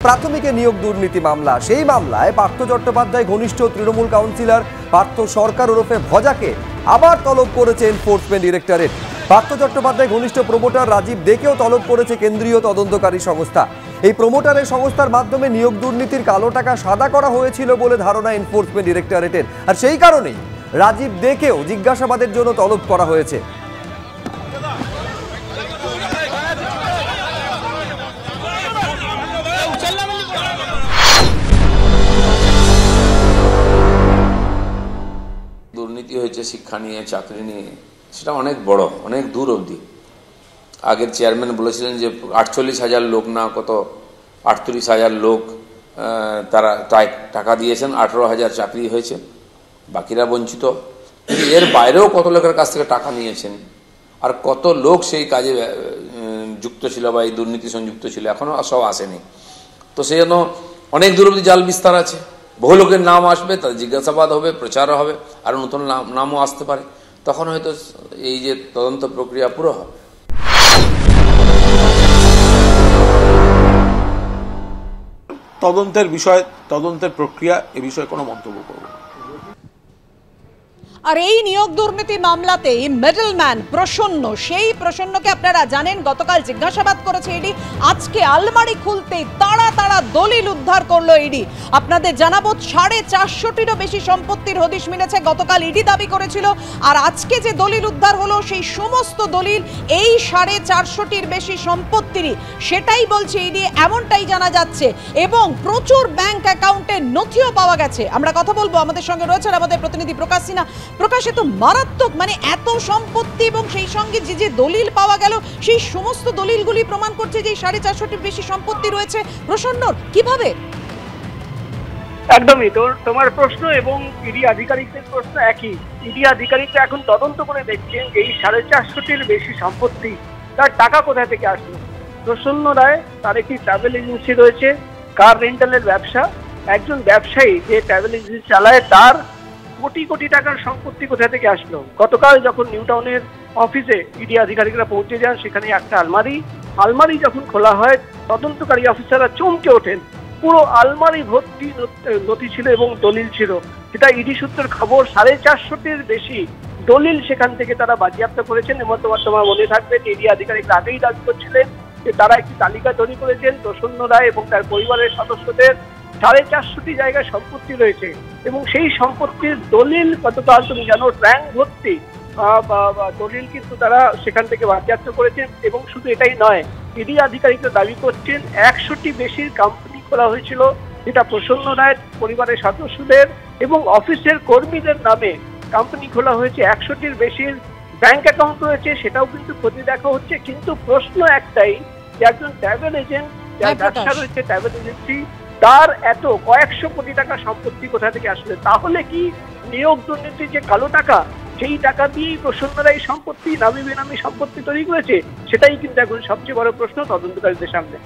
প্রাথমিকে নিয়োগ দুর্নীতি মামলা। সেই মামলায় পার্থ চট্টোপাধ্যায় ঘনিষ্ঠ তৃণমূল কাউন্সিলর পার্থ সরকার ওরফে ভজাকে আবার তলব করেছে এনফোর্সমেন্ট ডিরেক্টরেট। পার্থ চট্টোপাধ্যায় ঘনিষ্ঠ প্রমোটার রাজীব দেকেও তলব করেছে কেন্দ্রীয় তদন্তকারী সংস্থা। এই প্রমোটারের সংস্থার মাধ্যমে নিয়োগ দুর্নীতির কালো টাকা সাদা করা হয়েছিল বলে ধারণা এনফোর্সমেন্ট ডিরেক্টরেটের, আর সেই কারণেই রাজীব দেকেও জিজ্ঞাসাবাদের জন্য তলব করা হয়েছে। দুর্নীতি হয়েছে শিক্ষা নিয়ে, চাকরি নিয়ে, সেটা অনেক বড়, অনেক দূর অবধি। আগের চেয়ারম্যান বলেছিলেন যে 48,000 লোক না কত 38,000 লোক তারা টাকা দিয়েছেন, 18,000 চাকরি হয়েছে, বাকিরা বঞ্চিত। কিন্তু এর বাইরেও কত লোকের কাছ থেকে টাকা নিয়েছেন, আর কত লোক সেই কাজে যুক্ত ছিল বা এই দুর্নীতি সংযুক্ত ছিল, এখনো সব আসেনি। তো সেই জন্য অনেক দূর অবধি জাল বিস্তার আছে। বহু লোকের নাম আসবে, তাদের জিজ্ঞাসাবাদ হবে, প্রচারও হবে, আর নতুন নামও আসতে পারে। তখন হয়তো এই যে তদন্ত প্রক্রিয়া পুরো হবে। তদন্তের প্রক্রিয়া এ বিষয়ে কোনো মন্তব্য করব না। আর এই নিয়োগ দুর্নীতি মামলাতে মিডলম্যান প্রসন্ন, সেই প্রসন্নকে আপনারা জানেন গতকাল জিজ্ঞাসাবাদ করেছে ইডি। আজকে আলমারি খুলতেই তাড়া তাড়া দলিল উদ্ধার করলো ইডি। আপনাদের জানাবো 450টিরও বেশি সম্পত্তির হদিশ মিলেছে, গতকাল ইডি দাবি করেছিল। আর আজকে যে দলিল উদ্ধার হলো সেই সমস্ত দলিল এই 450টির বেশি সম্পত্তিরই, সেটাই বলছে ইডি, এমনটাই জানা যাচ্ছে। এবং প্রচুর ব্যাংক অ্যাকাউন্টের নথিও পাওয়া গেছে। আমরা কথা বলবো, আমাদের সঙ্গে রয়েছেন আমাদের প্রতিনিধি প্রকাশ সিনহা। প্রকাশে তো মারাত্মক, মানে এত সম্পত্তি এবং সেই সঙ্গে যে যে দলিল পাওয়া গেল সেই সমস্ত দলিলগুলি প্রমাণ করছে যে 450টির বেশি সম্পত্তি রয়েছে। প্রসন্নর কিভাবে? একদমই তোমার প্রশ্ন এবং ইডি আধিকারিকদের প্রশ্ন একই। ইডি আধিকারিকরা এখন তদন্ত করে দেখছেন যে এই 450টির বেশি সম্পত্তি, তার টাকা কোথা থেকে আসলো। প্রসন্ন রায়, তার একটি ট্রাভেল এজেন্সি রয়েছে, কার রেন্টালের ব্যবসা। একজন ব্যবসায়ী যে ট্রাভেল এজেন্সি চালায়, তার কোটি কোটি টাকার সম্পত্তি কোথা থেকে আসলো। গতকাল যখন নিউ টাউনের অফিসে ইডি আধিকারিকরা পৌঁছে যান, সেখানে একটা আলমারি যখন খোলা হয়, তদন্তকারী অফিসাররা চমকে ওঠেন। পুরো আলমারি ভর্তি নথি ছিল এবং দলিল ছিল, যেটা ইডি সূত্রের খবর। 450টির বেশি দলিল সেখান থেকে তারা বাজেয়াপ্ত করেছেন। এবং তোমার মনে থাকবে যে ইডি আধিকারিকরা আগেই দাবি করছিলেন যে তারা একটি তালিকা তৈরি করেছেন প্রসন্ন রায় এবং তার পরিবারের সদস্যদের 450টি জায়গায় সম্পত্তি রয়েছে, এবং সেই সম্পত্তির দলিল গতকাল তুমি জানো ট্যাঙ্ক ভর্তি দলিল কিন্তু তারা সেখান থেকে বাজেয়াপ্ত করেছেন। এবং শুধু এটাই নয়, ইডি আধিকারিকরা দাবি করছেন 100টি বেশি কোম্পানি খোলা হয়েছিল, যেটা প্রসন্ন রায়ের পরিবারের সদস্যদের এবং অফিসের কর্মীদের নামে কোম্পানি খোলা হয়েছে। 100টির বেশি ব্যাংক অ্যাকাউন্ট রয়েছে, সেটাও কিন্তু খতিয়ে দেখা হচ্ছে। কিন্তু প্রশ্ন একটাই, যে একজন ট্রাভেল এজেন্ট, যার ব্যবসা রয়েছে ট্রাভেল এজেন্সি, তার এত কয়েকশো কোটি টাকা সম্পত্তি কোথা থেকে আসলে? তাহলে কি নিয়োগ দুর্নীতির যে কালো টাকা, সেই টাকা দিয়েই প্রসন্নরা এই সম্পত্তি, নামি বেনামি সম্পত্তি তৈরি করেছে? সেটাই কিন্তু এখন সবচেয়ে বড় প্রশ্ন তদন্তকারীদের সামনে।